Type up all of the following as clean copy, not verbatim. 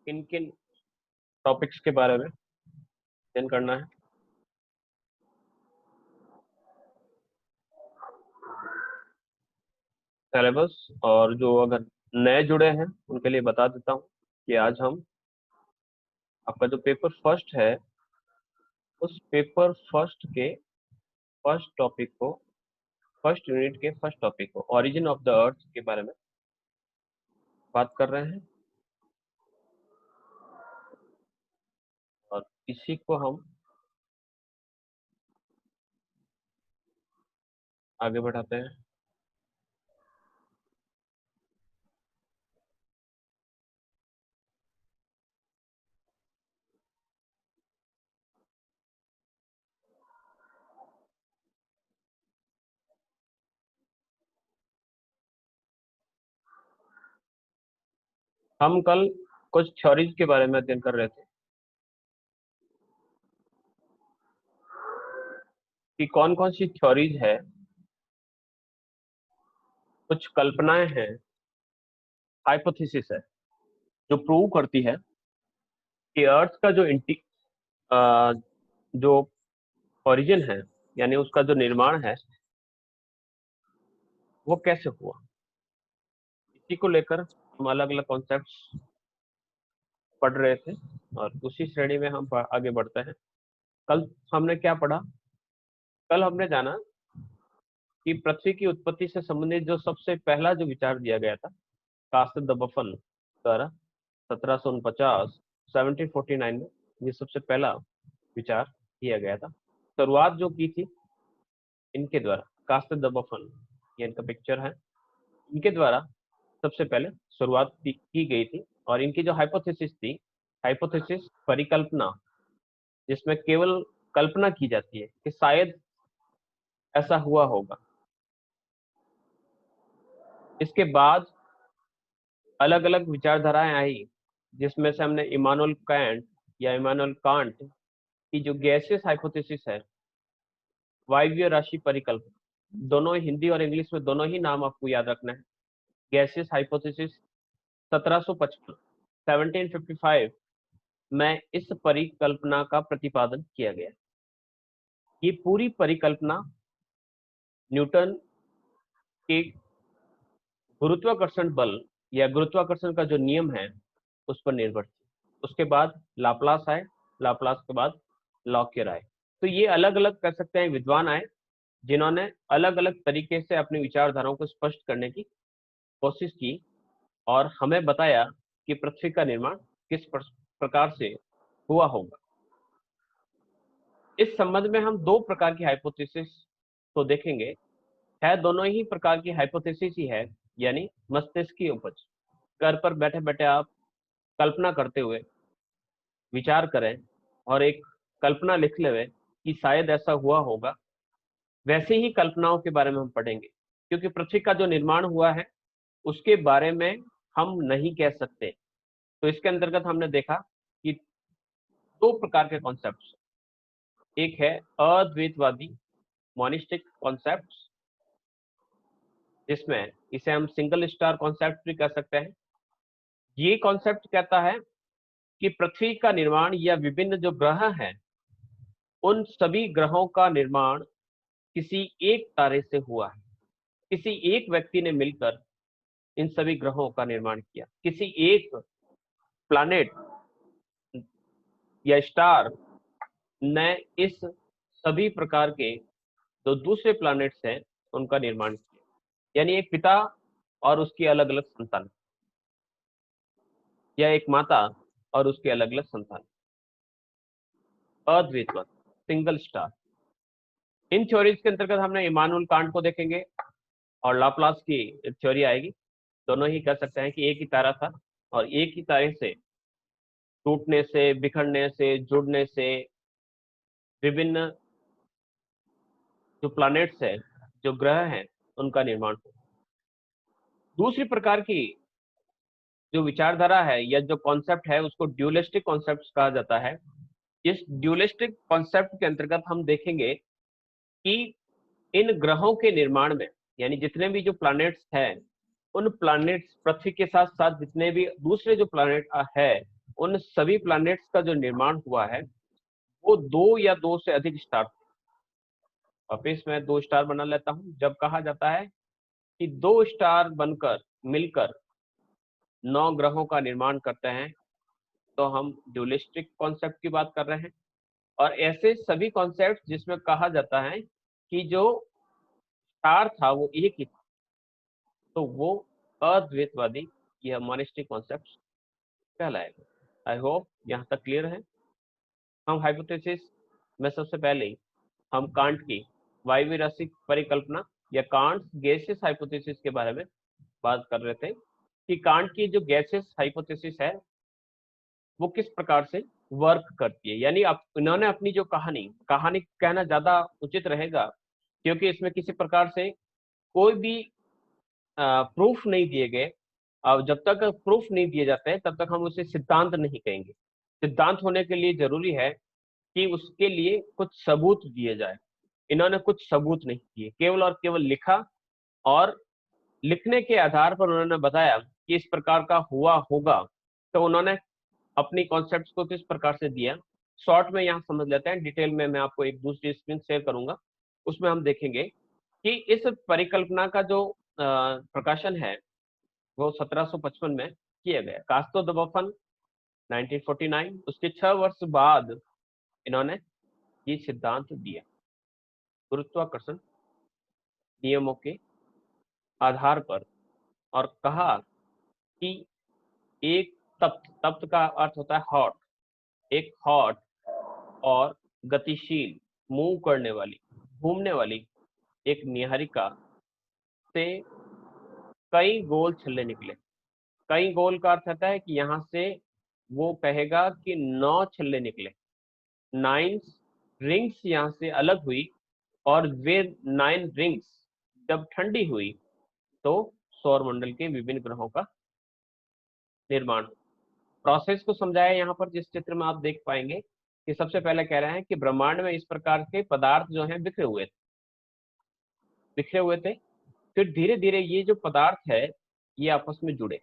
किन किन टॉपिक्स के बारे में अध्ययन करना है। सिलेबस और जो अगर नए जुड़े हैं उनके लिए बता देता हूँ कि आज हम आपका जो पेपर फर्स्ट है उस पेपर फर्स्ट के फर्स्ट टॉपिक को, फर्स्ट यूनिट के फर्स्ट टॉपिक को, ओरिजिन ऑफ द अर्थ के बारे में बात कर रहे हैं और इसी को हम आगे बढ़ाते हैं। हम कल कुछ थ्योरीज के बारे में अध्ययन कर रहे थे कि कौन कौन सी थ्योरीज है, कुछ कल्पनाएं हैं, हाइपोथेसिस है जो प्रूव करती है कि अर्थ का जो ओरिजिन है यानी उसका जो निर्माण है वो कैसे हुआ। इसी को लेकर हम अलग अलग कॉन्सेप्ट्स पढ़ रहे थे और उसी श्रेणी में हम आगे बढ़ते हैं। कल हमने क्या पढ़ा? कल हमने जाना कि पृथ्वी की उत्पत्ति से संबंधित जो सबसे पहला जो विचार दिया गया था कास्ट द बफन द्वारा 1749 1749 में, ये सबसे पहला विचार किया गया था। शुरुआत जो की थी इनके द्वारा, कास्ट द बफन, ये इनका पिक्चर है, इनके द्वारा सबसे पहले शुरुआत की गई थी। और इनकी जो हाइपोथेसिस थी, हाइपोथेसिस परिकल्पना, जिसमें केवल कल्पना की जाती है कि शायद ऐसा हुआ होगा। इसके बाद अलग अलग विचारधाराएं आई जिसमें से हमने इमानुएल कैंट या इमानुएल कांट की जो गैसियस हाइपोथेसिस है, वायवीय राशि परिकल्पना, दोनों हिंदी और इंग्लिश में दोनों ही नाम आपको याद रखना है। गैसियस हाइपोथेसिस 1755 1755 में इस परिकल्पना का प्रतिपादन किया गया। ये पूरी परिकल्पना न्यूटन के गुरुत्वाकर्षण बल या गुरुत्वाकर्षण का जो नियम है उस पर निर्भर थी। उसके बाद लाप्लास आए, लाप्लास के बाद लॉकियर आए। तो ये अलग अलग कर सकते हैं विद्वान आए जिन्होंने अलग अलग तरीके से अपनी विचारधाराओं को स्पष्ट करने की कोशिश की और हमें बताया कि पृथ्वी का निर्माण किस प्रकार से हुआ होगा। इस संबंध में हम दो प्रकार की हाइपोथेसिस को देखेंगे। है दोनों ही प्रकार की हाइपोथेसिस ही है, यानी मस्तिष्क की उपज। घर पर बैठे बैठे आप कल्पना करते हुए विचार करें और एक कल्पना लिख ले कि शायद ऐसा हुआ होगा। वैसे ही कल्पनाओं के बारे में हम पढ़ेंगे, क्योंकि पृथ्वी का जो निर्माण हुआ है उसके बारे में हम नहीं कह सकते। तो इसके अंतर्गत हमने देखा कि दो प्रकार के कॉन्सेप्ट्स, एक है अद्वैतवादी मोनिस्टिक कॉन्सेप्ट्स, जिसमें इसे हम सिंगल स्टार कॉन्सेप्ट भी कह सकते हैं। ये कॉन्सेप्ट कहता है कि पृथ्वी का निर्माण या विभिन्न जो ग्रह हैं उन सभी ग्रहों का निर्माण किसी एक तारे से हुआ है। किसी एक व्यक्ति ने मिलकर इन सभी ग्रहों का निर्माण किया। किसी एक प्लैनेट या स्टार ने इस सभी प्रकार के जो दूसरे प्लैनेट्स हैं उनका निर्माण किया, यानी एक पिता और उसकी अलग अलग संतान, या एक माता और उसके अलग अलग संतान। अद्वैतवाद, सिंगल स्टार। इन थ्योरीज के अंतर्गत हमने इमानुएल कांट को देखेंगे और लाप्लास की थ्योरी आएगी। दोनों ही कह सकते हैं कि एक ही तारा था और एक ही तारे से टूटने से, बिखरने से, जुड़ने से विभिन्न जो प्लैनेट्स हैं, जो ग्रह हैं, उनका निर्माण हुआ। दूसरी प्रकार की जो विचारधारा है या जो कॉन्सेप्ट है उसको ड्यूलिस्टिक कॉन्सेप्ट कहा जाता है। इस ड्यूलिस्टिक कॉन्सेप्ट के अंतर्गत हम देखेंगे कि इन ग्रहों के निर्माण में, यानी जितने भी जो प्लैनेट्स हैं, उन प्लैनेट्स पृथ्वी के साथ साथ जितने भी दूसरे जो प्लैनेट है उन सभी प्लैनेट्स का जो निर्माण हुआ है वो 2 या 2 से अधिक स्टार, वापिस मैं 2 स्टार बना लेता हूं। जब कहा जाता है कि 2 स्टार बनकर मिलकर 9 ग्रहों का निर्माण करते हैं, तो हम ड्यूलिस्टिक कॉन्सेप्ट की बात कर रहे हैं। और ऐसे सभी कॉन्सेप्ट जिसमें कहा जाता है कि जो स्टार था वो एक ही था, तो वो अद्वैतवादी या मोनिस्टिक कॉन्सेप्ट कहलाएगा। आई होप यहाँ तक क्लियर है। हम हाइपोथेसिस में सबसे पहले हम कांट की वायवीय राशि परिकल्पना या कांट गैसेस हाइपोथेसिस के बारे में बात कर रहे थे कि कांट की जो गैसेस हाइपोथेसिस है वो किस प्रकार से वर्क करती है। यानी इन्होंने अपनी जो कहानी कहना ज्यादा उचित रहेगा, क्योंकि इसमें किसी प्रकार से कोई भी प्रूफ नहीं दिए गए। अब जब तक प्रूफ नहीं दिए जाते हैं तब तक हम उसे सिद्धांत नहीं कहेंगे। सिद्धांत होने के लिए जरूरी है कि उसके लिए कुछ सबूत दिए जाए। इन्होंने कुछ सबूत नहीं दिए, केवल और केवल लिखा, और लिखने के आधार पर उन्होंने बताया कि इस प्रकार का हुआ होगा। तो उन्होंने अपनी कॉन्सेप्ट्स को किस प्रकार से दिया, शॉर्ट में यहाँ समझ लेते हैं। डिटेल में मैं आपको एक दूसरी स्क्रीन शेयर करूंगा, उसमें हम देखेंगे कि इस परिकल्पना का जो प्रकाशन है वो 1755 में किया गया। कास्तो द बफन 1949, उसके 6 वर्ष बाद इन्होंने ये सिद्धांत दिया गुरुत्वाकर्षण नियमों के आधार पर, और कहा कि एक तप्त का अर्थ होता है हॉट, एक हॉट और गतिशील मूव करने वाली, घूमने वाली एक निहारिका से कई गोल छल्ले निकले। कई गोल का अर्थ होता है कि यहाँ से वो कहेगा कि 9 छल्ले निकले, 9 रिंग्स यहाँ से अलग हुई, और वे 9 रिंग्स जब ठंडी हुई तो सौर मंडल के विभिन्न ग्रहों का निर्माण। प्रोसेस को समझाया यहाँ पर, जिस चित्र में आप देख पाएंगे कि सबसे पहले कह रहे हैं कि ब्रह्मांड में इस प्रकार के पदार्थ जो हैं बिखरे हुए थे। फिर धीरे धीरे ये जो पदार्थ है ये आपस में जुड़े।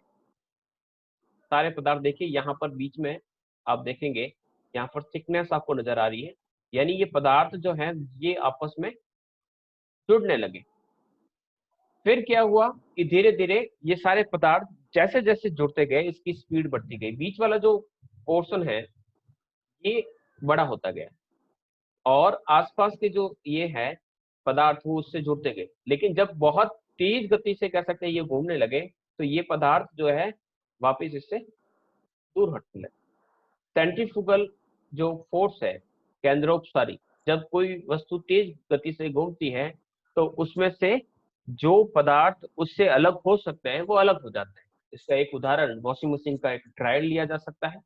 सारे पदार्थ देखिए, यहाँ पर बीच में आप देखेंगे यहाँ पर थिकनेस आपको नजर आ रही है, यानी ये पदार्थ जो है ये आपस में जुड़ने लगे। फिर क्या हुआ कि धीरे धीरे ये सारे पदार्थ जैसे जैसे जुड़ते गए इसकी स्पीड बढ़ती गई। बीच वाला जो पोर्शन है ये बड़ा होता गया, और आसपास के जो ये है पदार्थ वो उससे जुड़ते गए। लेकिन जब बहुत तेज गति से कह सकते हैं ये घूमने लगे, तो ये पदार्थ जो है वापस इससे दूर हटने लगे। सेंट्रीफ्यूगल जो फोर्स है, केंद्रोपसारी, जब कोई वस्तु तेज गति से घूमती है तो उसमें से जो पदार्थ उससे अलग हो सकते हैं वो अलग हो जाते हैं। इसका एक उदाहरण वॉशिंग मशीन का एक ड्रायर लिया जा सकता है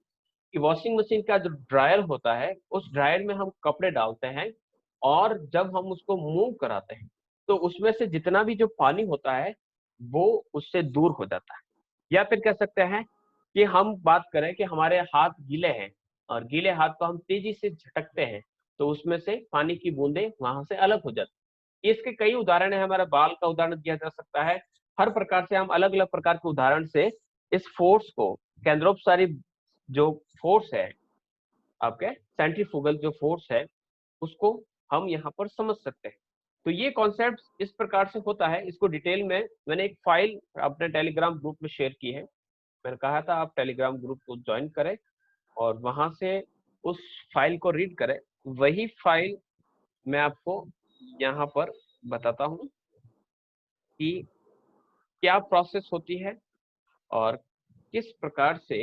कि वॉशिंग मशीन का जो ड्रायर होता है उस ड्रायर में हम कपड़े डालते हैं, और जब हम उसको मूव कराते हैं तो उसमें से जितना भी जो पानी होता है वो उससे दूर हो जाता है। या फिर कह सकते हैं कि हम बात करें कि हमारे हाथ गीले हैं और गीले हाथ को हम तेजी से झटकते हैं तो उसमें से पानी की बूंदें वहां से अलग हो जाती है। इसके कई उदाहरण है, हमारा बाल का उदाहरण दिया जा सकता है। हर प्रकार से हम अलग अलग प्रकार के उदाहरण से इस फोर्स को, केंद्रोपसारी जो फोर्स है, आपके सेंट्रीफ्यूगल जो फोर्स है, उसको हम यहाँ पर समझ सकते हैं। तो ये कॉन्सेप्ट इस प्रकार से होता है। इसको डिटेल में मैंने एक फाइल अपने टेलीग्राम ग्रुप में शेयर की है। मैंने कहा था आप टेलीग्राम ग्रुप को ज्वाइन करें और वहां से उस फाइल को रीड करें। वही फाइल मैं आपको यहाँ पर बताता हूँ कि क्या प्रोसेस होती है और किस प्रकार से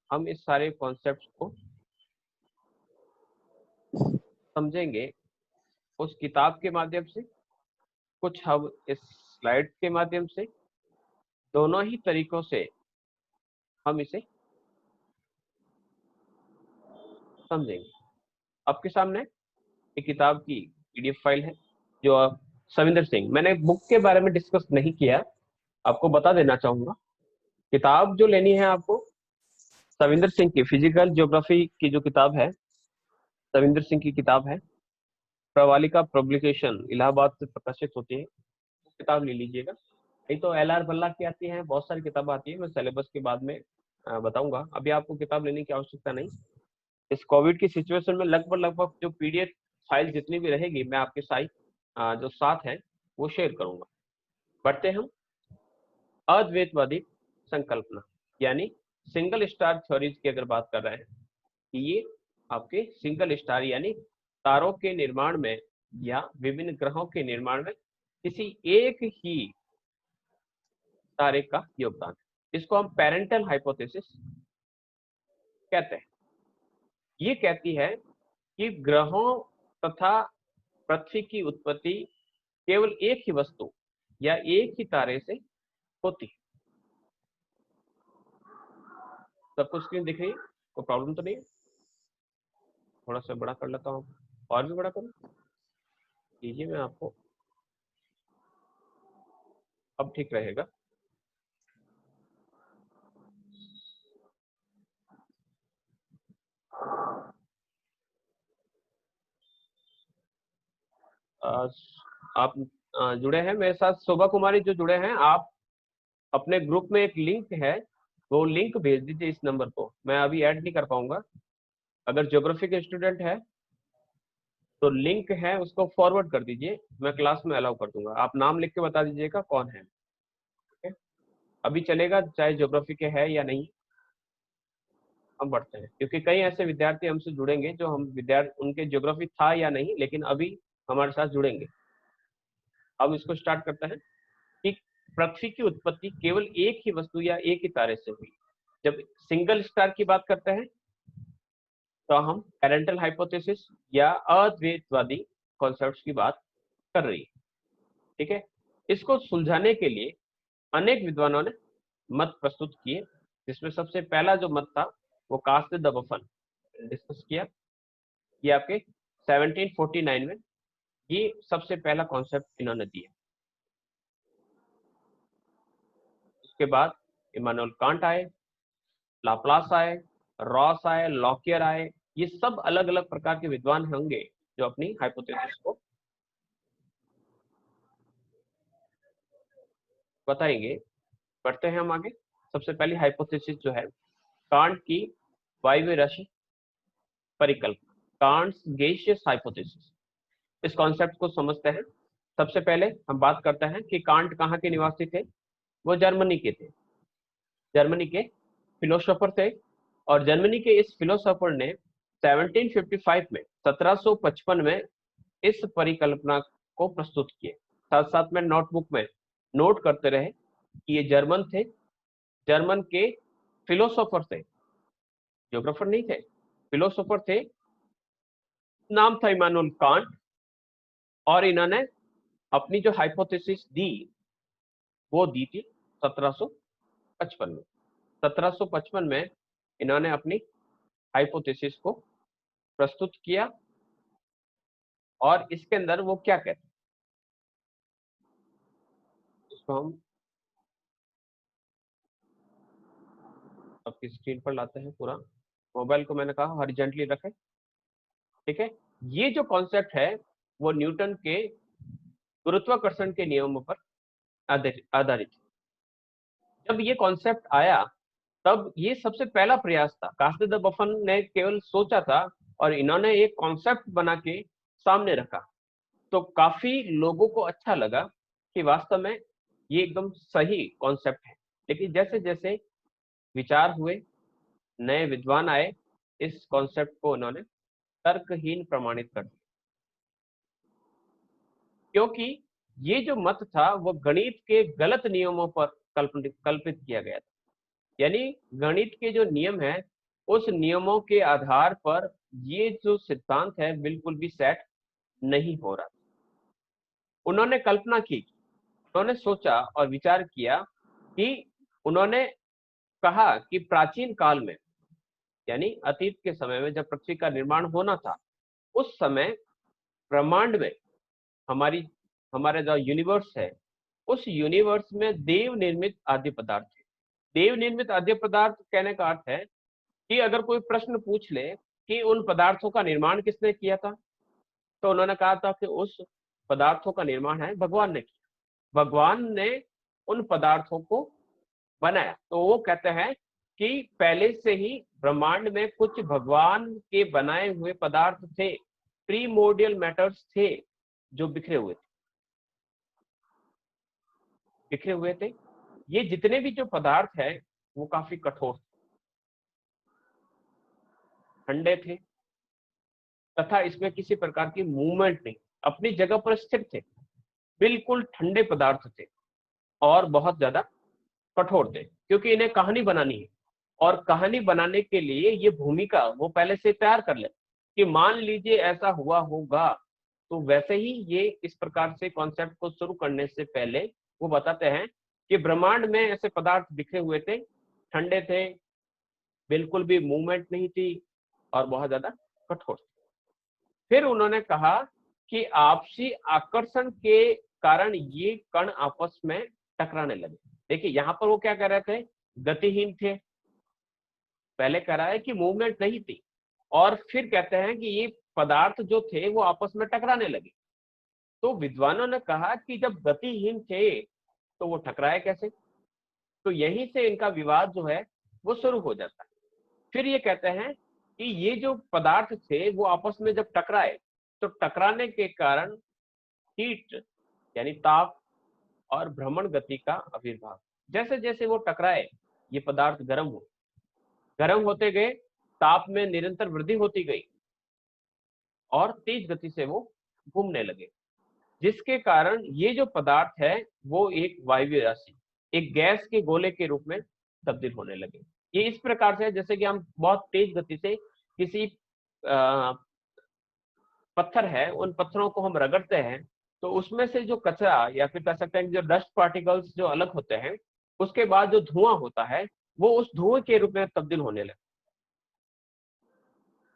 हम इस सारे कॉन्सेप्ट को समझेंगे, उस किताब के माध्यम से, कुछ हम इस स्लाइड के माध्यम से, दोनों ही तरीकों से हम इसे समझेंगे। आपके सामने एक किताब की पीडीएफ फाइल है जो सविंदर सिंह, मैंने बुक के बारे में डिस्कस नहीं किया, आपको बता देना चाहूंगा। किताब जो लेनी है आपको सविंदर सिंह की फिजिकल ज्योग्राफी की जो किताब है, सविंदर सिंह की किताब है, प्रवालिका पब्लिकेशन इलाहाबाद से प्रकाशित होती है, वो किताब ले लीजिएगा। नहीं तो LR बल्ला की आती है, बहुत सारी किताबें आती है, मैं सिलेबस के बाद में बताऊंगा, अभी आपको किताब लेने की आवश्यकता नहीं। इस कोविड की सिचुएशन में लगभग लगभग जो पीडीएफ फाइल जितनी भी रहेगी मैं आपके साथ जो साथ है वो शेयर करूंगा। बढ़ते हम अद्वैतवादी संकल्पना यानी सिंगल स्टार थ्योरीज की अगर बात कर रहे हैं कि ये आपके सिंगल स्टार यानी तारों के निर्माण में या विभिन्न ग्रहों के निर्माण में किसी एक ही तारे का योगदान है। इसको हम पेरेंटल हाइपोथेसिस कहते हैं। ये कहती है कि ग्रहों तथा पृथ्वी की उत्पत्ति केवल एक ही वस्तु या एक ही तारे से होती है। सबको स्क्रीन दिख रही है? कोई प्रॉब्लम तो नहीं है? थोड़ा सा बड़ा कर लेता हूँ, और भी बड़ा करूँ? कीजिए, मैं आपको अब ठीक रहेगा। आप जुड़े हैं मेरे साथ, शोभा कुमारी जो जुड़े हैं, आप अपने ग्रुप में एक लिंक है, वो लिंक भेज दीजिए इस नंबर को। मैं अभी ऐड नहीं कर पाऊंगा। अगर ज्योग्राफी के स्टूडेंट है तो लिंक है उसको फॉरवर्ड कर दीजिए, मैं क्लास में अलाउ कर दूंगा। आप नाम लिख के बता दीजिएगा कौन है। ठीक है, अभी चलेगा चाहे ज्योग्राफी के है या नहीं। हम बढ़ते हैं क्योंकि कई ऐसे विद्यार्थी हमसे जुड़ेंगे जो हम विद्यार्थी उनके ज्योग्राफी था या नहीं लेकिन अभी हमारे साथ जुड़ेंगे। अब इसको स्टार्ट करते हैं कि पृथ्वी की उत्पत्ति केवल एक ही वस्तु या एक ही तारे से हुई। जब सिंगल स्टार की बात करते हैं तो हम पेरेंटल हाइपोथेसिस या अद्वैतवादी कॉन्सेप्ट्स की बात कर रही है। ठीक है, इसको सुलझाने के लिए अनेक विद्वानों ने मत प्रस्तुत किए, जिसमें सबसे पहला जो मत था वो कास्ट द बफन डिस्कस किया। ये आपके 1749 में ये सबसे पहला कॉन्सेप्ट इन्होंने दिया। उसके बाद इमानुएल कांट आए, लाप्लास आए, रॉस आए, लॉकियर आए। ये सब अलग अलग प्रकार के विद्वान होंगे जो अपनी हाइपोथेसिस को बताएंगे। बढ़ते हैं हम आगे। सबसे पहली हाइपोथेसिस जो है कांट की वायवीय राशि परिकल्पना, कांट्स गैसियस हाइपोथेसिस। इस कॉन्सेप्ट को समझते हैं। सबसे पहले हम बात करते हैं कि कांट कहाँ के निवासी थे। वो जर्मनी के थे, जर्मनी के फिलोसोफर थे। और जर्मनी के इस फिलोसोफर ने 1755 में 1755 में इस परिकल्पना को प्रस्तुत किए। साथ साथ में नोटबुक में नोट करते रहे कि ये जर्मन थे, जर्मन के फिलोसोफर थे, ज्योग्राफर नहीं थे, फिलोसोफर थे। नाम था इमानुएल कांट। और इन्होंने अपनी जो हाइपोथेसिस दी वो दी थी 1755 में। 1755 में इन्होंने अपनी हाइपोथेसिस को प्रस्तुत किया। और इसके अंदर वो क्या कहते हैं इसको हम आपकी स्क्रीन पर लाते हैं। पूरा मोबाइल को मैंने कहा हॉरिजॉन्टली रखें। ठीक है, ये जो कॉन्सेप्ट है वो न्यूटन के गुरुत्वाकर्षण के नियमों पर आधारित। जब ये कॉन्सेप्ट आया तब ये सबसे पहला प्रयास था। कास्ट द बफन ने केवल सोचा था और इन्होंने एक कॉन्सेप्ट बना के सामने रखा, तो काफी लोगों को अच्छा लगा कि वास्तव में ये एकदम सही कॉन्सेप्ट है। लेकिन जैसे जैसे विचार हुए, नए विद्वान आए, इस कॉन्सेप्ट को उन्होंने तर्कहीन प्रमाणित कर दिया। क्योंकि ये जो मत था वो गणित के गलत नियमों पर कल्पित किया गया था। यानी गणित के जो नियम है उस नियमों के आधार पर ये जो सिद्धांत है बिल्कुल भी सेट नहीं हो रहा। उन्होंने कल्पना की, उन्होंने सोचा और विचार किया कि उन्होंने कहा कि प्राचीन काल में यानी अतीत के समय में जब पृथ्वी का निर्माण होना था उस समय ब्रह्मांड में हमारी हमारे जो यूनिवर्स है उस यूनिवर्स में देव निर्मित आद्य पदार्थ है। देव निर्मित आद्य पदार्थ कहने का अर्थ है कि अगर कोई प्रश्न पूछ ले कि उन पदार्थों का निर्माण किसने किया था, तो उन्होंने कहा था कि उस पदार्थों का निर्माण है भगवान ने किया। भगवान ने उन पदार्थों को बनाया। तो वो कहते हैं कि पहले से ही ब्रह्मांड में कुछ भगवान के बनाए हुए पदार्थ थे, प्रीमोर्डियल मैटर्स थे जो बिखरे हुए थे। ये जितने भी जो पदार्थ है वो काफी कठोर ठंडे थे तथा इसमें किसी प्रकार की मूवमेंट नहीं, अपनी जगह पर स्थिर थे, बिल्कुल ठंडे पदार्थ थे और बहुत ज्यादा कठोर थे, क्योंकि इन्हें कहानी बनानी है और कहानी बनाने के लिए ये भूमिका वो पहले से तैयार कर ले कि मान लीजिए ऐसा हुआ होगा, तो वैसे ही ये इस प्रकार से कॉन्सेप्ट को शुरू करने से पहले वो बताते हैं कि ब्रह्मांड में ऐसे पदार्थ बिखरे हुए थे, ठंडे थे, बिल्कुल भी मूवमेंट नहीं थी और बहुत ज्यादा कठोर। फिर उन्होंने कहा कि आपसी आकर्षण के कारण ये कण आपस में टकराने लगे। देखिए यहाँ पर वो क्या कह रहे थे, गतिहीन थे, पहले कह रहा है कि मूवमेंट नहीं थी, और फिर कहते हैं कि ये पदार्थ जो थे वो आपस में टकराने लगे। तो विद्वानों ने कहा कि जब गतिहीन थे तो वो टकराए कैसे, तो यहीं से इनका विवाद जो है वो शुरू हो जाता है। फिर ये कहते हैं कि ये जो पदार्थ थे वो आपस में जब टकराए तो टकराने के कारण हीट यानी ताप और भ्रमण गति का आविर्भाव, जैसे जैसे वो टकराए ये पदार्थ गर्म होते गए, ताप में निरंतर वृद्धि होती गई और तेज गति से वो घूमने लगे, जिसके कारण ये जो पदार्थ है वो एक वायवीय राशि, एक गैस के गोले के रूप में तब्दील होने लगे। ये इस प्रकार से जैसे कि हम बहुत तेज गति से किसी पत्थर है, उन पत्थरों को हम रगड़ते हैं तो उसमें से जो कचरा या फिर कह सकते हैं जो डस्ट पार्टिकल्स जो अलग होते हैं, उसके बाद जो धुआं होता है वो उस धुएं के रूप में तब्दील होने लगे।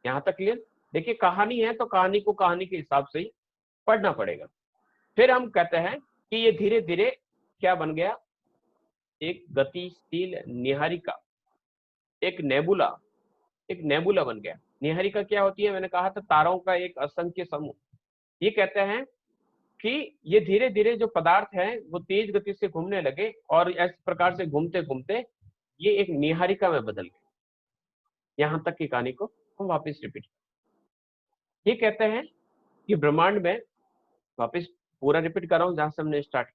यहाँ तक क्लियर? देखिए कहानी है तो कहानी को कहानी के हिसाब से ही पढ़ना पड़ेगा। फिर हम कहते हैं कि ये धीरे धीरे क्या बन गया, एक गतिशील निहारिका, एक नेबुला बन गया। निहारिका क्या होती है, मैंने कहा था तारों का एक असंख्य समूह। ये कहते हैं कि ये धीरे धीरे जो पदार्थ है वो तेज गति से घूमने लगे और इस प्रकार से घूमते घूमते ये एक निहारिका में बदल गए। यहां तक की कहानी को हम वापस रिपीट, ये कहते हैं कि ब्रह्मांड में, वापस पूरा रिपीट कर रहा हूं जहां से हमने स्टार्ट,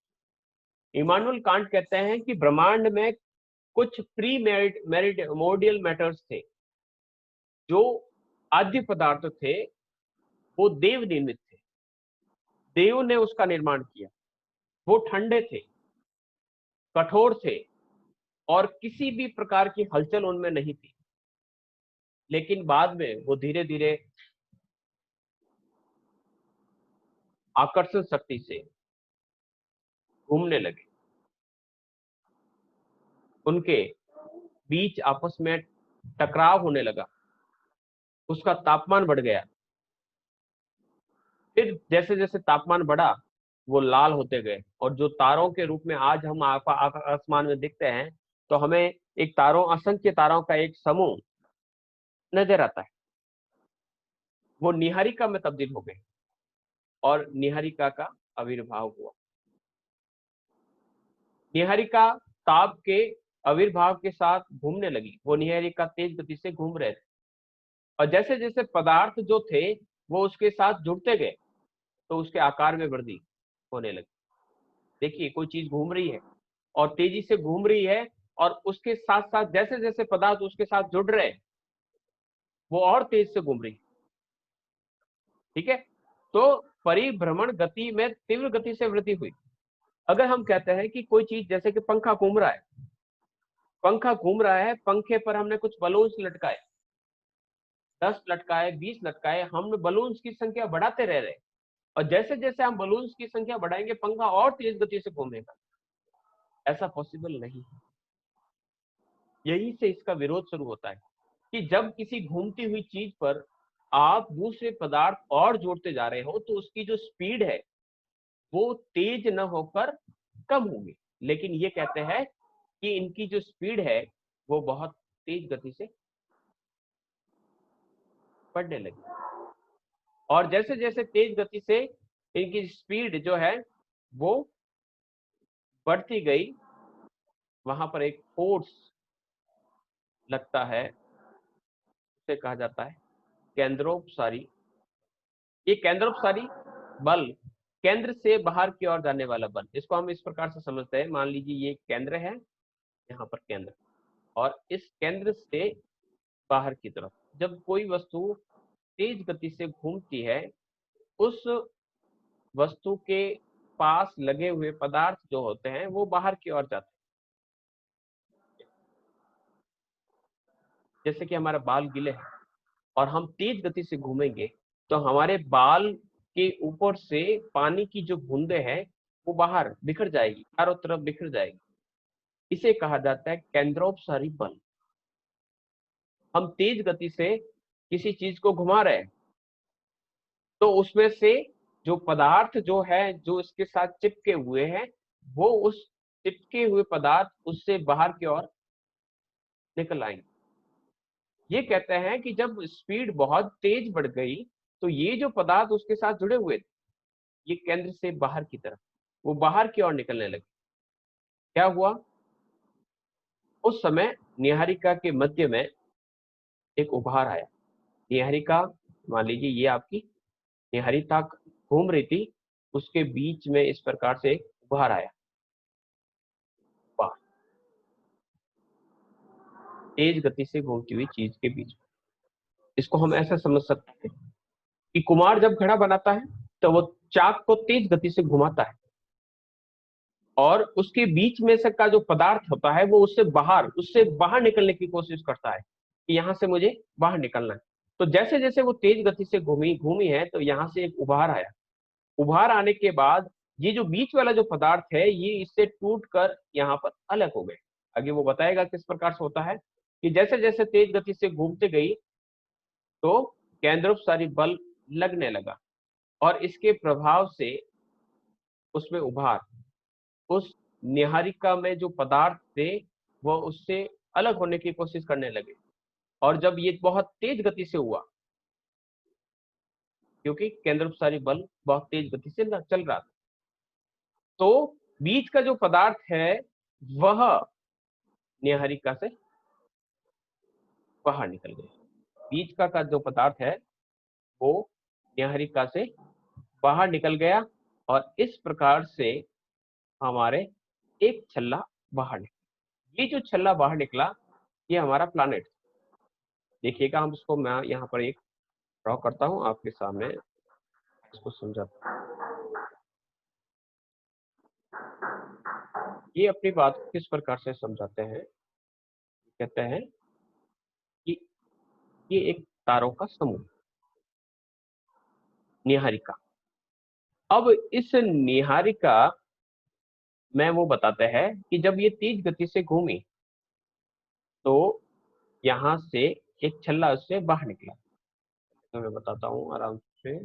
इमानुएल कांट कहते हैं कि ब्रह्मांड में कुछ प्री मोर्डियल मैटर्स थे, जो आद्य पदार्थ थे, वो देव निर्मित थे, देव ने उसका निर्माण किया, वो ठंडे थे, कठोर थे और किसी भी प्रकार की हलचल उनमें नहीं थी, लेकिन बाद में वो धीरे धीरे आकर्षण शक्ति से घूमने लगे, उनके बीच आपस में टकराव होने लगा, उसका तापमान बढ़ गया। फिर जैसे जैसे तापमान बढ़ा वो लाल होते गए और जो तारों के रूप में आज हम आसमान में दिखते हैं, तो हमें एक असंख्य तारों का एक समूह नजर आता है, वो निहारिका में तब्दील हो गए और निहारिका का आविर्भाव हुआ। निहारिका ताप के आविर्भाव के साथ घूमने लगी, वो निहारिका तेज गति से घूम रहे थे और जैसे जैसे पदार्थ जो थे वो उसके साथ जुड़ते गए तो उसके आकार में वृद्धि होने लगी। देखिए कोई चीज घूम रही है और तेजी से घूम रही है और उसके साथ साथ जैसे जैसे पदार्थ उसके साथ जुड़ रहे हैं वो और तेज से घूम रही है। ठीक है, तो परिभ्रमण गति में तीव्र गति से वृद्धि हुई। अगर हम कहते हैं कि कोई चीज जैसे कि पंखा घूम रहा है, पंखे पर हमने कुछ बलून्स लटकाए, 10 लटकाए, 20 लटकाए, हम बलून्स की संख्या बढ़ाते रह रहे और जैसे जैसे हम बलून्स की संख्या बढ़ाएंगे पंखा और तेज गति से घूमेगा। ऐसा पॉसिबल नहीं है। यही से इसका विरोध शुरू होता है कि जब किसी घूमती हुई चीज पर आप दूसरे पदार्थ और जोड़ते जा रहे हो तो उसकी जो स्पीड है वो तेज न होकर कम होगी, लेकिन ये कहते हैं कि इनकी जो स्पीड है वो बहुत तेज गति से बढ़ने लगी और जैसे जैसे तेज गति से इनकी स्पीड जो है वो बढ़ती गई, वहां पर एक फोर्स लगता है उसे कहा जाता है केंद्रोपसारी। ये केंद्रोपसारी बल केंद्र से बाहर की ओर जाने वाला बल, इसको हम इस प्रकार से समझते हैं। मान लीजिए ये केंद्र है, यहाँ पर केंद्र, और इस केंद्र से बाहर की तरफ जब कोई वस्तु तेज गति से घूमती है, उस वस्तु के पास लगे हुए पदार्थ जो होते हैं वो बाहर की ओर जाते हैं। जैसे कि हमारा बाल गीले है और हम तेज गति से घूमेंगे तो हमारे बाल के ऊपर से पानी की जो बूंदे हैं वो बाहर बिखर जाएगी, चारों तरफ बिखर जाएगी। इसे कहा जाता है केंद्रोपसारी बल। हम तेज गति से किसी चीज को घुमा रहे हैं तो उसमें से जो पदार्थ जो है जो इसके साथ चिपके हुए हैं, वो उस चिपके हुए पदार्थ उससे बाहर की ओर निकल आएंगे। ये कहते हैं कि जब स्पीड बहुत तेज बढ़ गई तो ये जो पदार्थ उसके साथ जुड़े हुए थे, ये केंद्र से बाहर की तरफ वो बाहर की ओर निकलने लगे। क्या हुआ, उस समय नीहारिका के मध्य में एक उभार आया। नीहारिका, मान लीजिए ये आपकी नीहारिका घूम रही थी, उसके बीच में इस प्रकार से एक उभार आया। वाह, तेज गति से घूमती हुई चीज के बीच में। इसको हम ऐसा समझ सकते हैं कि कुम्हार जब घड़ा बनाता है तो वो चाक को तेज गति से घुमाता है और उसके बीच में से का जो पदार्थ होता है वो उससे बाहर निकलने की कोशिश करता है कि यहाँ से मुझे बाहर निकलना है। तो जैसे जैसे वो तेज गति से घूमी घूमी है तो यहाँ से एक उभार आया। उभार आने के बाद ये जो बीच वाला जो पदार्थ है ये इससे टूट कर यहाँ पर अलग हो गए। आगे वो बताएगा किस प्रकार से होता है कि जैसे जैसे तेज गति से घूमते गई तो केंद्रोपसारी बल लगने लगा और इसके प्रभाव से उसमें उभार, उस निहारिका में जो पदार्थ थे वो उससे अलग होने की कोशिश करने लगे। और जब ये बहुत तेज गति से हुआ, क्योंकि केंद्रोपसारी बल बहुत तेज गति से चल रहा था, तो बीच का जो पदार्थ है वह निहारिका से बाहर निकल गया। बीच का जो पदार्थ है वो निहारिका से बाहर निकल गया और इस प्रकार से हमारे एक छल्ला बाहर निकला। ये जो छल्ला बाहर निकला ये हमारा प्लानेट। देखिएगा, हम इसको मैं यहाँ पर एक ड्रॉ करता हूँ आपके सामने, इसको समझाता हूँ। ये अपनी बात को किस प्रकार से समझाते हैं, कहते हैं कि ये एक तारों का समूह निहारिका। अब इस निहारिका में वो बताते हैं कि जब ये तेज गति से घूमी तो यहाँ से एक छल्ला उससे बाहर निकला। तो मैं बताता हूँ आराम से।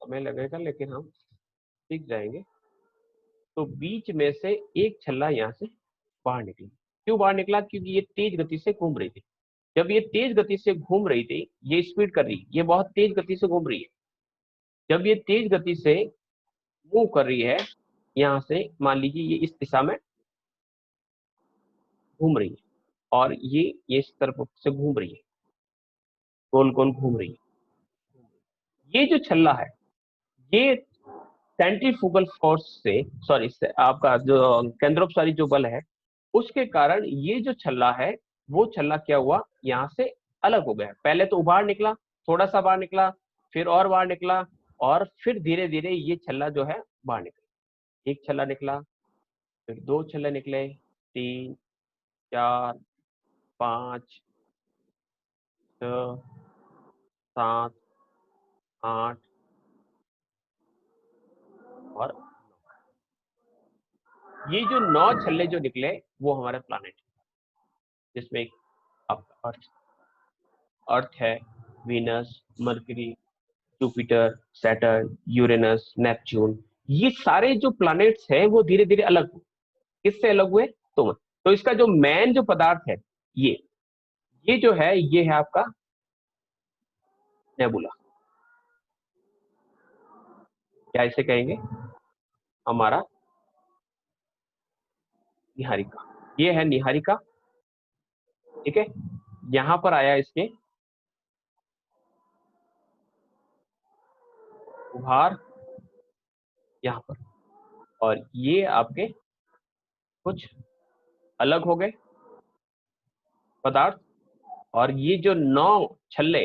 समय लगेगा लेकिन हम सीख जाएंगे। तो बीच में से एक छल्ला यहाँ से बाहर निकला। क्यों बाहर निकला? क्योंकि ये तेज गति से घूम रही थी। जब ये तेज गति से घूम रही थी, ये स्पीड कर रही, ये बहुत तेज गति से घूम रही है। जब ये तेज गति से मूव कर रही है, यहाँ से मान लीजिए ये इस दिशा में घूम रही है और ये इस तरफ से घूम रही है, गोल गोल घूम रही है। ये जो छल्ला है ये सेंट्रीफ्यूगल फोर्स से, सॉरी, आपका जो केंद्रोपसारी जो बल है उसके कारण ये जो छल्ला है वो छल्ला क्या हुआ, यहाँ से अलग हो गया। पहले तो बाहर निकला, थोड़ा सा बाहर निकला, फिर और बाहर निकला, और फिर धीरे धीरे ये छल्ला जो है बाहर निकला। एक छल्ला निकला, फिर दो छल्ले निकले, तीन, चार, पाँच, छह, सात, आठ और ये जो 9 छल्ले जो निकले वो हमारा प्लानेट, जिसमें एक आपका अर्थ है, Venus, mercury, Jupiter, Saturn, Uranus, Neptune. ये सारे जो प्लैनेट्स हैं वो धीरे धीरे अलग हुए। किससे अलग हुए? तो इसका जो मेन जो पदार्थ है ये ये जो है ये है आपका नेबुला। क्या इसे कहेंगे? हमारा निहारिका, ये है निहारिका। ठीक है, यहां पर आया इसके उभार यहां पर, और ये आपके कुछ अलग हो गए पदार्थ। और ये जो 9 छल्ले,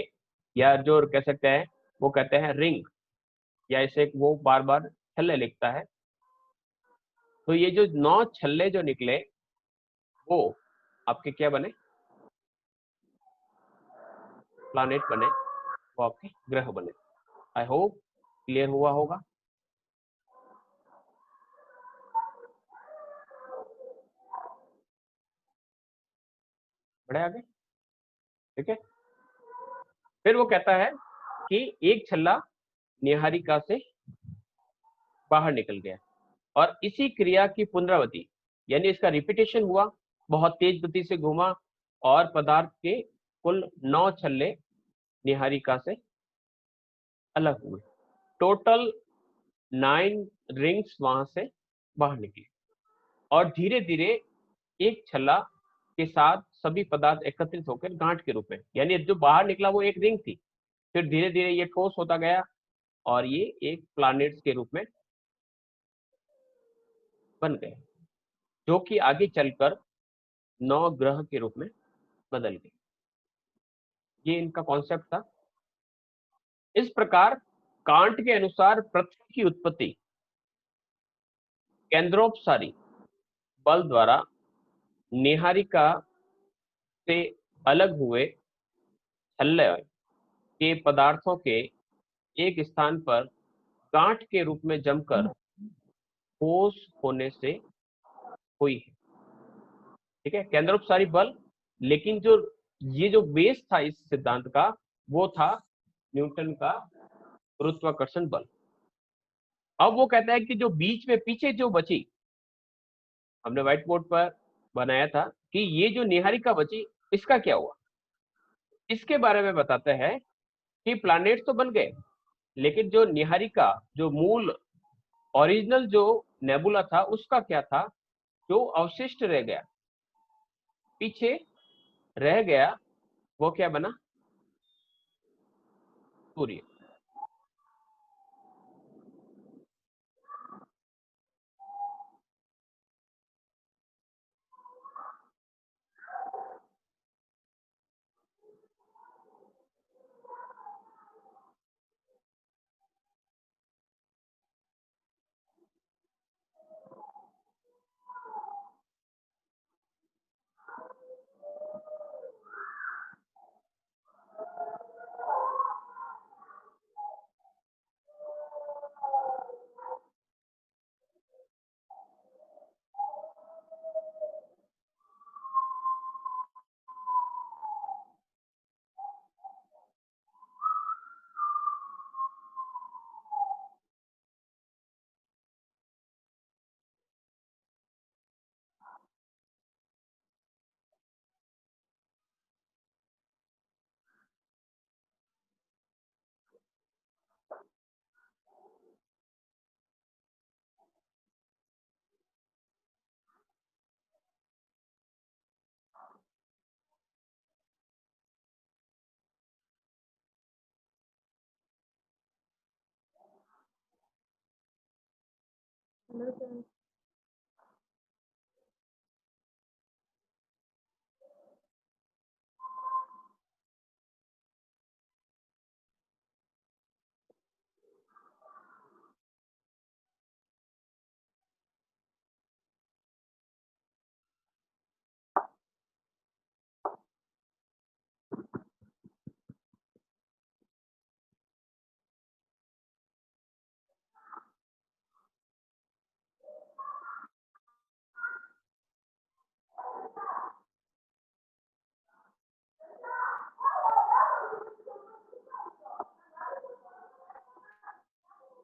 या जो कह सकते हैं वो कहते हैं रिंग, या इसे वो बार बार छल्ले लिखता है। तो ये जो 9 छल्ले जो निकले वो आपके क्या बने, प्लानेट बने, वो आपके ग्रह बने। आई होप क्लियर हुआ होगा। बढ़े आगे। ठीक है, फिर वो कहता है कि एक छल्ला निहारिका से बाहर निकल गया, और इसी क्रिया की पुनरावृत्ति, यानी इसका रिपीटेशन हुआ, बहुत तेज गति से घूमा, और पदार्थ के कुल 9 छल्ले निहारिका से अलग हुए। टोटल 9 रिंग्स वहां से बाहर निकले, और धीरे धीरे एक छल्ला के साथ सभी पदार्थ एकत्रित होकर गांठ के रूप में, यानी जो बाहर निकला वो एक रिंग थी, फिर धीरे धीरे ये ठोस होता गया, और ये एक प्लैनेट्स के रूप में बन गए, जो कि आगे चलकर 9 ग्रह के रूप में बदल गए। ये इनका कॉन्सेप्ट था। इस प्रकार कांट के अनुसार पृथ्वी की उत्पत्ति केंद्रोपसारी बल द्वारा निहारिका से अलग हुए छल्ले के पदार्थों के एक स्थान पर गांठ के रूप में जमकर ठोस होने से हुई है। ठीक है, केंद्रोपसारी बल, लेकिन जो ये जो बेस था इस सिद्धांत का, वो था न्यूटन का गुरुत्वाकर्षण बल। अब वो कहता है कि जो बीच में पीछे जो बची, हमने व्हाइट बोर्ड पर बनाया था कि ये जो निहारिका बची, इसका क्या हुआ। इसके बारे में बताते हैं कि प्लैनेट तो बन गए, लेकिन जो निहारिका, जो मूल ओरिजिनल जो नेबुला था, उसका क्या था, जो अवशिष्ट रह गया, पीछे रह गया, वो क्या बना, Surya.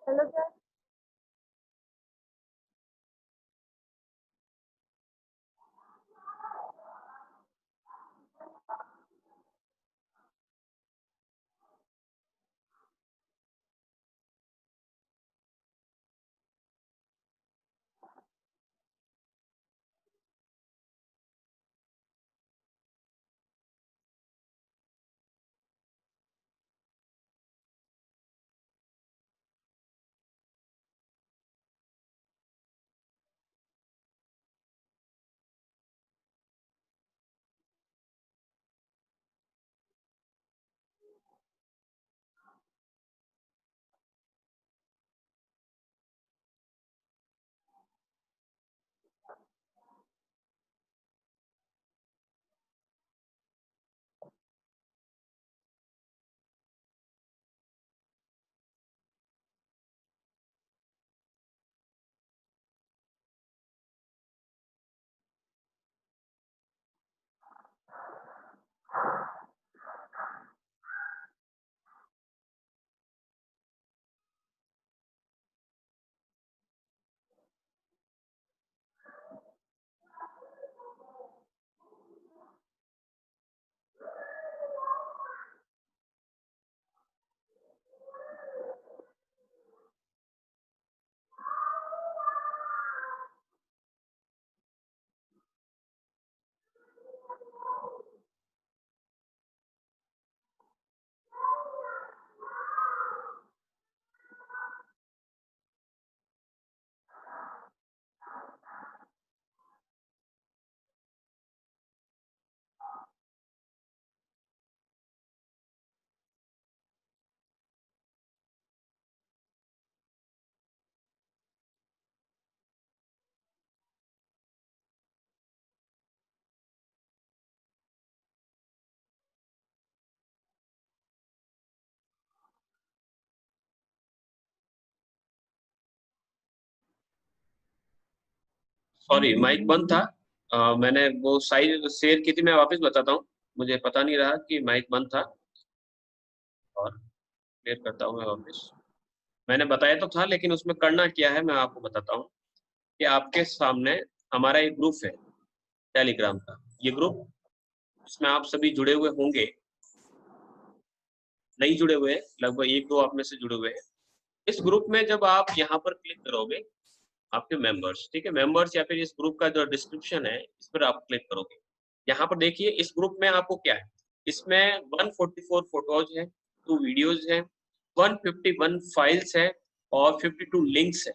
Hello sir. Sorry mike बंद था। मैंने वो साइज शेयर की थी, मैं वापस बताता हूँ। मुझे पता नहीं रहा कि माइक बंद था, और शेयर करता हूँ मैं वापस। मैंने बताया तो था, लेकिन उसमें करना क्या है मैं आपको बताता हूँ। कि आपके सामने हमारा एक ग्रुप है टेलीग्राम का। ये ग्रुप, इसमें आप सभी जुड़े हुए होंगे, नहीं जुड़े हुए हैं लगभग एक दो आप में से जुड़े हुए हैं। इस ग्रुप में जब आप यहाँ पर क्लिक करोगे, आपके मेंबर्स, ठीक है, मेंबर्स या फिर इस ग्रुप का जो डिस्क्रिप्शन है इस पर आप क्लिक करोगे। यहाँ पर देखिए इस ग्रुप में आपको क्या है, इसमें 144 फोटोज है, 2 वीडियोज है, 151 फाइल्स है, और 52 लिंक्स है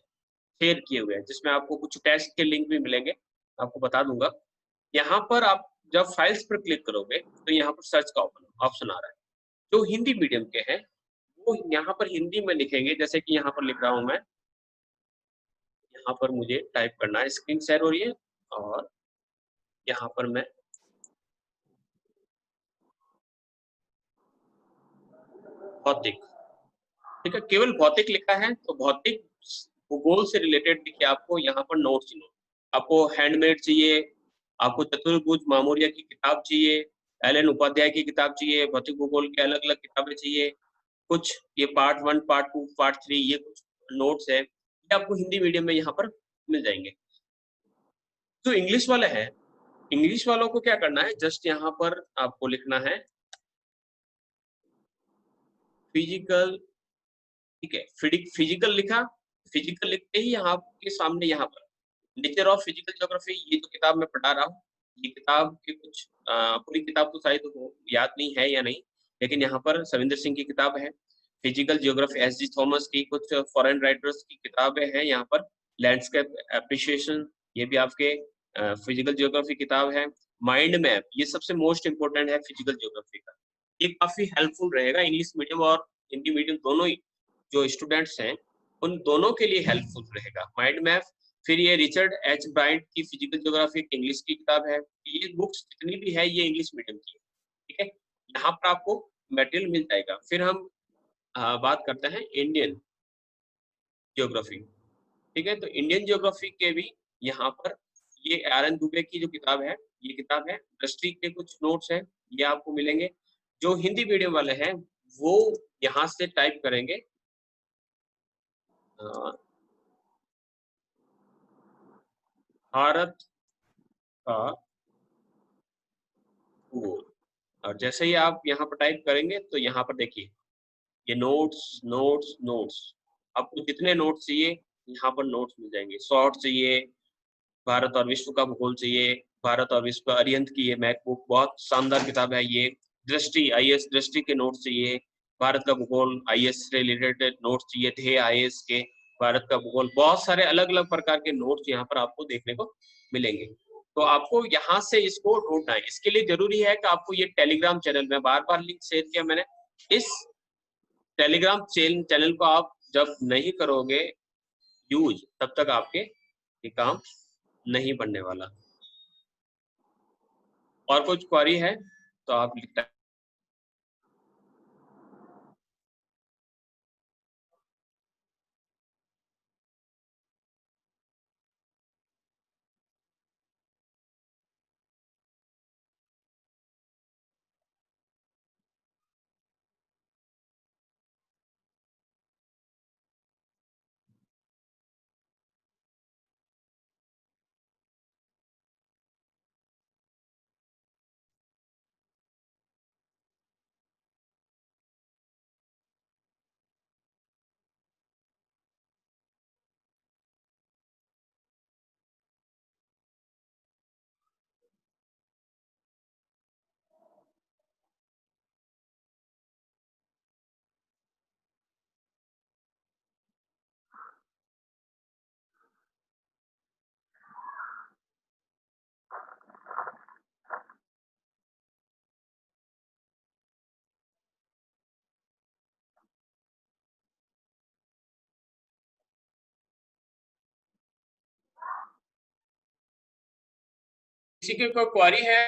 शेयर किए हुए हैं, जिसमें आपको कुछ टेस्ट के लिंक भी मिलेंगे, आपको बता दूंगा। यहाँ पर आप जब फाइल्स पर क्लिक करोगे तो यहाँ पर सर्च का ऑप्शन आ रहा है। जो हिंदी मीडियम के हैं वो यहाँ पर हिंदी में लिखेंगे, जैसे कि यहाँ पर लिख रहा हूँ मैं। यहाँ पर मुझे टाइप करना है, स्क्रीन शेयर हो रही है, और यहाँ पर मैं भौतिक, ठीक है, केवल भौतिक लिखा है तो भौतिक भूगोल से रिलेटेड देखिए आपको यहाँ पर नोट्स, आपको हैंडमेड चाहिए, आपको चतुर्भुज मामूरिया की किताब चाहिए, एल एन उपाध्याय की किताब चाहिए, भौतिक भूगोल की अलग अलग किताबें चाहिए, कुछ ये पार्ट 1 पार्ट 2 पार्ट 3 ये कुछ नोट्स है, ये आपको हिंदी मीडियम में यहाँ पर मिल जाएंगे। जो इंग्लिश वाले हैं, इंग्लिश वालों को क्या करना है, जस्ट यहाँ पर आपको लिखना है फिजिकल, ठीक है, फिजिकल लिखा। फिजिकल लिखते ही यहाँ आपके सामने यहाँ पर नेचर ऑफ फिजिकल ज्योग्राफी, ये जो किताब मैं पढ़ा रहा हूँ, ये किताब की कुछ पूरी किताब तो शायद हो याद नहीं है या नहीं, लेकिन यहाँ पर सविंदर सिंह की किताब है। Physical geography S G Thomas की कुछ फॉरेन राइटर्स की किताबें हैं यहाँ पर। लैंडस्केप एप्रिशिएशन, ये भी आपके फिजिकल ज्योग्राफी किताब है। माइंड मैप, ये सबसे मोस्ट इंपोर्टेंट है फिजिकल ज्योग्राफी का। ये काफी हेल्पफुल रहेगा इंग्लिश मीडियम और हिंदी मीडियम दोनों ही जो स्टूडेंट्स हैं उन दोनों के लिए हेल्पफुल रहेगा माइंड मैप। फिर ये रिचर्ड एच ब्राइट की फिजिकल ज्योग्राफी इंग्लिश की किताब है। ये बुक्स जितनी भी है ये इंग्लिश मीडियम की है, ठीक है। यहाँ पर आपको मटेरियल मिल जाएगा। फिर हम बात करते हैं इंडियन ज्योग्राफी, ठीक है। तो इंडियन ज्योग्राफी के भी यहाँ पर ये आर एन दुबे की जो किताब है, ये किताब है, दृष्टि के कुछ नोट्स हैं, ये आपको मिलेंगे। जो हिंदी मीडियम वाले हैं वो यहाँ से टाइप करेंगे भारत का भूगोल, और जैसे ही आप यहाँ पर टाइप करेंगे तो यहाँ पर देखिए ये नोट्स नोट्स नोट्स, आपको जितने नोट्स चाहिए यहाँ पर नोट्स मिल जाएंगे। शॉर्ट चाहिए, भारत और विश्व का भूगोल चाहिए, भारत और विश्व अरिहंत की ये मैक बुक बहुत शानदार किताब है। ये दृष्टि आईएएस दृष्टि के नोट्स चाहिए, भारत का भूगोल आईएएस से रिलेटेड नोट्स चाहिए थे आईएएस के, भारत का भूगोल, बहुत सारे अलग अलग प्रकार के नोट्स यहाँ पर आपको देखने को मिलेंगे। तो आपको यहाँ से इसको ढूंढना है। इसके लिए जरूरी है कि आपको ये टेलीग्राम चैनल में बार बार लिंक शेयर किया मैंने, इस टेलीग्राम चैनल को आप जब नहीं करोगे यूज तब तक आपके ये काम नहीं बनने वाला। और कुछ क्वेरी है तो आप लिखता है। किसी की कोई क्वेरी है